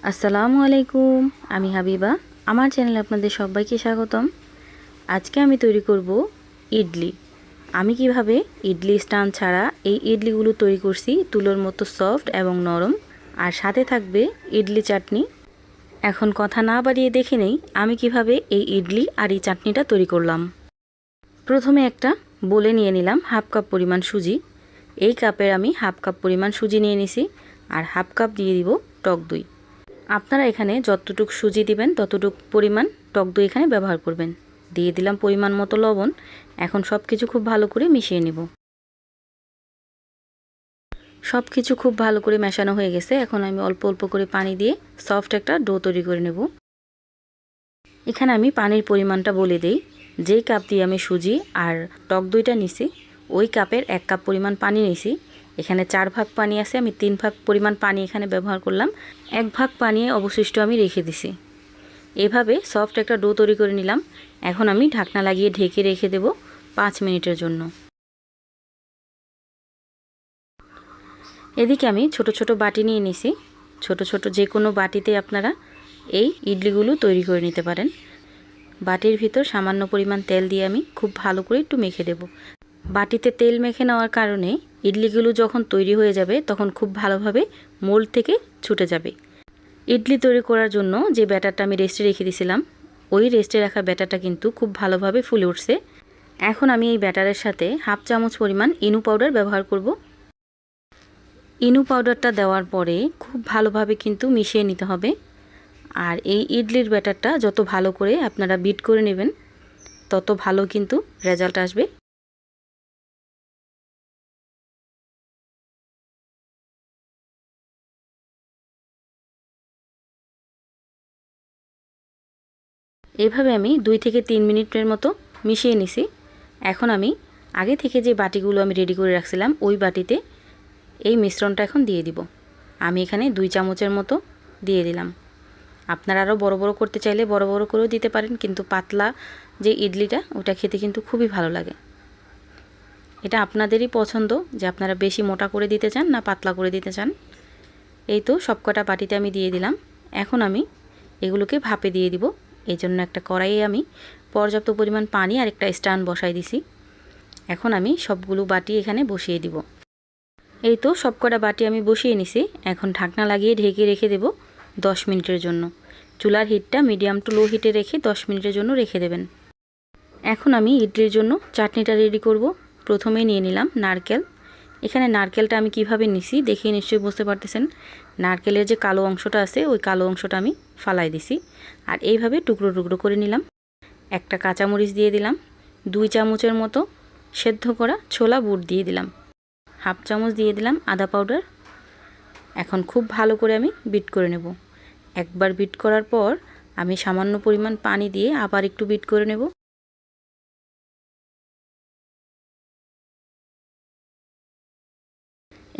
আসসালামু আলাইকুম, আমি হাবিবা। আমার চ্যানেলে আপনাদের সবাইকে স্বাগতম। আজকে আমি তৈরি করব ইডলি। আমি কিভাবে ইডলি স্ট্যান্ড ছাড়া এই ইডলিগুলো তৈরি করছি, তুলোর মতো সফট এবং নরম, আর সাথে থাকবে ইডলি চাটনি। এখন কথা না বাড়িয়ে দেখে নেই আমি কিভাবে এই ইডলি আর এই চাটনিটা তৈরি করলাম। প্রথমে একটা বলে নিয়ে নিলাম হাফ কাপ পরিমাণ সুজি। এই কাপের আমি হাফ কাপ পরিমাণ সুজি নিয়ে নিছি, আর হাফ কাপ দিয়ে দিব টক দই। আপনারা এখানে যতটুকু সুজি দিবেন ততটুক পরিমাণ টক দই এখানে ব্যবহার করবেন। দিয়ে দিলাম পরিমাণ মতো লবণ। এখন সব কিছু খুব ভালো করে মিশিয়ে নেব। সব কিছু খুব ভালো করে মেশানো হয়ে গেছে। এখন আমি অল্প অল্প করে পানি দিয়ে সফট একটা ডো তৈরি করে নেব। এখানে আমি পানির পরিমাণটা বলে দেই। যেই কাপ দিয়ে আমি সুজি আর টক দইটা নিছি, ওই কাপের 1 কাপ পরিমাণ পানি নিছি। এখানে 4 ভাগ পানি আছে, আমি 3 ভাগ পরিমাণ পানি এখানে ব্যবহার করলাম। 1 ভাগ পানি অবশিষ্ট আমি রেখে দিছি। এভাবে সফট একটা ডো তৈরি করে নিলাম। এখন আমি ঢাকনা লাগিয়ে ঢেকে রেখে দেব 5 মিনিটের জন্য। এদিকে আমি ছোট ছোট বাটি নিয়ে নিছি। ছোট ছোট যে কোনো বাটিতে আপনারা এই ইডলিগুলো তৈরি করে নিতে পারেন। বাটির ভিতর সামান্য পরিমাণ তেল দিয়ে আমি খুব ভালো করে একটু মেখে দেব। বাটিতে তেল মেখে নেওয়ার কারণে ইডলিগুলো যখন তৈরি হয়ে যাবে তখন খুব ভালোভাবে মোল্ড থেকে ছুটে যাবে। ইডলি তৈরি করার জন্য যে ব্যাটারটা আমি রেস্টে রেখে দিয়েছিলাম, ওই রেস্টে রাখা ব্যাটারটা কিন্তু খুব ভালোভাবে ফুলে উঠছে। এখন আমি এই ব্যাটারের সাথে হাফ চামচ পরিমাণ ইনু পাউডার ব্যবহার করব। ইনু পাউডারটা দেওয়ার পরে খুব ভালোভাবে কিন্তু মিশিয়ে নিতে হবে। আর এই ইডলির ব্যাটারটা যত ভালো করে আপনারা বিট করে নেবেন, তত ভালো কিন্তু রেজাল্ট আসবে। এভাবে আমি 2 থেকে 3 মিনিটের মতো মিশিয়ে নিছি। এখন আমি আগে থেকে যে বাটিগুলো আমি রেডি করে রাখছিলাম, ওই বাটিতে এই মিশ্রণটা এখন দিয়ে দিব। আমি এখানে 2 চামচের মতো দিয়ে দিলাম। আপনারা আরও বড় বড় করতে চাইলে বড় বড় করেও দিতে পারেন, কিন্তু পাতলা যে ইডলিটা ওটা খেতে কিন্তু খুবই ভালো লাগে। এটা আপনাদেরই পছন্দ যে আপনারা বেশি মোটা করে দিতে চান না পাতলা করে দিতে চান। এই তো সবকটা বাটিতে আমি দিয়ে দিলাম। এখন আমি এগুলোকে ভাপে দিয়ে দিব। এই জন্য একটা কড়াইয়ে আমি পর্যাপ্ত পরিমাণ পানি আর একটা স্ট্যান্ড বসাই দিছি। এখন আমি সবগুলো বাটি এখানে বসিয়ে দিব। এই তো সবকটা বাটি আমি বসিয়ে নিছি। এখন ঢাকনা লাগিয়ে ঢেকে রেখে দেব 10 মিনিটের জন্য। চুলার হিটটা মিডিয়াম টু লো হিটে রেখে 10 মিনিটের জন্য রেখে দেবেন। এখন আমি ইডলির জন্য চাটনিটা রেডি করব। প্রথমে নিয়ে নিলাম নারকেল। এখানে নারকেলটা আমি কিভাবে নিছি দেখে নিশ্চয়ই বুঝতে পারতেছেন। নারকেলের যে কালো অংশটা আছে ওই কালো অংশটা আমি ফালাই দিছি, আর এইভাবে টুকরো টুকরো করে নিলাম। একটা কাঁচামরিচ দিয়ে দিলাম। 2 চামচের মতো সেদ্ধ করা ছোলা বুট দিয়ে দিলাম। হাফ চামচ দিয়ে দিলাম আদা পাউডার। এখন খুব ভালো করে আমি বিট করে নেব। একবার বিট করার পর আমি সামান্য পরিমাণ পানি দিয়ে আবার একটু বিট করে নেব।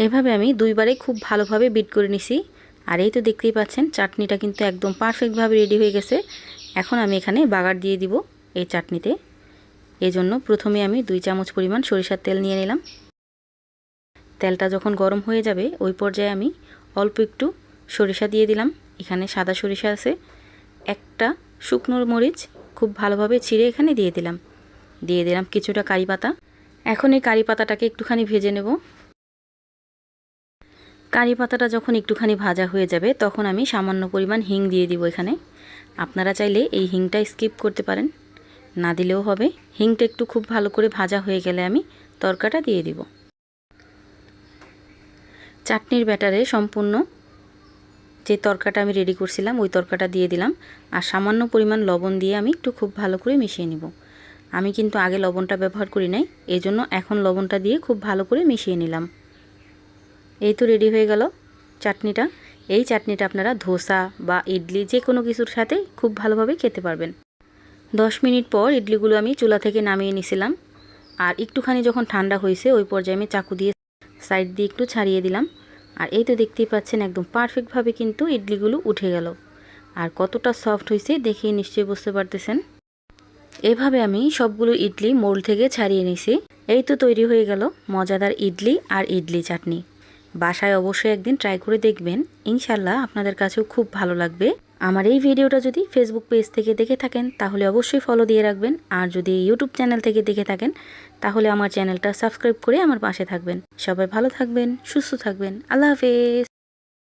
এভাবে আমি 2 বারে খুব ভালোভাবে বিট করে নিছি। আর এই তো দেখতেই পাচ্ছেন চাটনিটা কিন্তু একদম পারফেক্টভাবে রেডি হয়ে গেছে। এখন আমি এখানে বাগার দিয়ে দিব এই চাটনিতে। এজন্য প্রথমে আমি 2 চামচ পরিমাণ সরিষার তেল নিয়ে নিলাম। তেলটা যখন গরম হয়ে যাবে ওই পর্যায়ে আমি অল্প একটু সরিষা দিয়ে দিলাম। এখানে সাদা সরিষা আছে। একটা শুকনো মরিচ খুব ভালোভাবে ছিঁড়ে এখানে দিয়ে দিলাম। দিয়ে দিলাম কিছুটা কারি পাতা। এখন এই কারি পাতাটাকে একটুখানি ভেজে নেব। কারি পাতাটা যখন একটুখানি ভাজা হয়ে যাবে তখন আমি সামান্য পরিমাণ হিং দিয়ে দিব এখানে। আপনারা চাইলে এই হিংটা স্কিপ করতে পারেন, না দিলেও হবে। হিংটা একটু খুব ভালো করে ভাজা হয়ে গেলে আমি তরকাটা দিয়ে দিব। চাটনির ব্যাটারে সম্পূর্ণ যে তরকাটা আমি রেডি করছিলাম ওই তরকাটা দিয়ে দিলাম, আর সামান্য পরিমাণ লবণ দিয়ে আমি একটু খুব ভালো করে মিশিয়ে নিব। আমি কিন্তু আগে লবণটা ব্যবহার করি নাই, এজন্য এখন লবণটা দিয়ে খুব ভালো করে মিশিয়ে নিলাম। এই তো রেডি হয়ে গেল চাটনিটা। এই চাটনিটা আপনারা ধোসা বা ইডলি যে কোনো কিছুর সাথে খুব ভালোভাবে খেতে পারবেন। 10 মিনিট পর ইডলিগুলো আমি চুলা থেকে নামিয়ে নিয়েছিলাম। আর একটুখানি যখন ঠান্ডা হয়েছে ওই পর্যায়ে আমি চাকু দিয়ে সাইড দিয়ে একটু ছাড়িয়ে দিলাম। আর এই তো দেখতেই পাচ্ছেন একদম পারফেক্টভাবে কিন্তু ইডলিগুলো উঠে গেল। আর কতটা সফট হয়েছে দেখেই নিশ্চয়ই বুঝতে পারতেছেন। এভাবে আমি সবগুলো ইডলি মোল্ড থেকে ছাড়িয়ে নিয়েছি। এই তো তৈরি হয়ে গেল মজাদার ইডলি আর ইডলি চাটনি। বাসায় অবশ্যই একদিন ট্রাই করে দেখবেন, ইনশাল্লাহ আপনাদের কাছেও খুব ভালো লাগবে। আমার এই ভিডিওটা যদি ফেসবুক পেজ থেকে দেখে থাকেন তাহলে অবশ্যই ফলো দিয়ে রাখবেন, আর যদি ইউটিউব চ্যানেল থেকে দেখে থাকেন তাহলে আমার চ্যানেলটা সাবস্ক্রাইব করে আমার পাশে থাকবেন। সবাই ভালো থাকবেন, সুস্থ থাকবেন। আল্লাহ হাফেজ।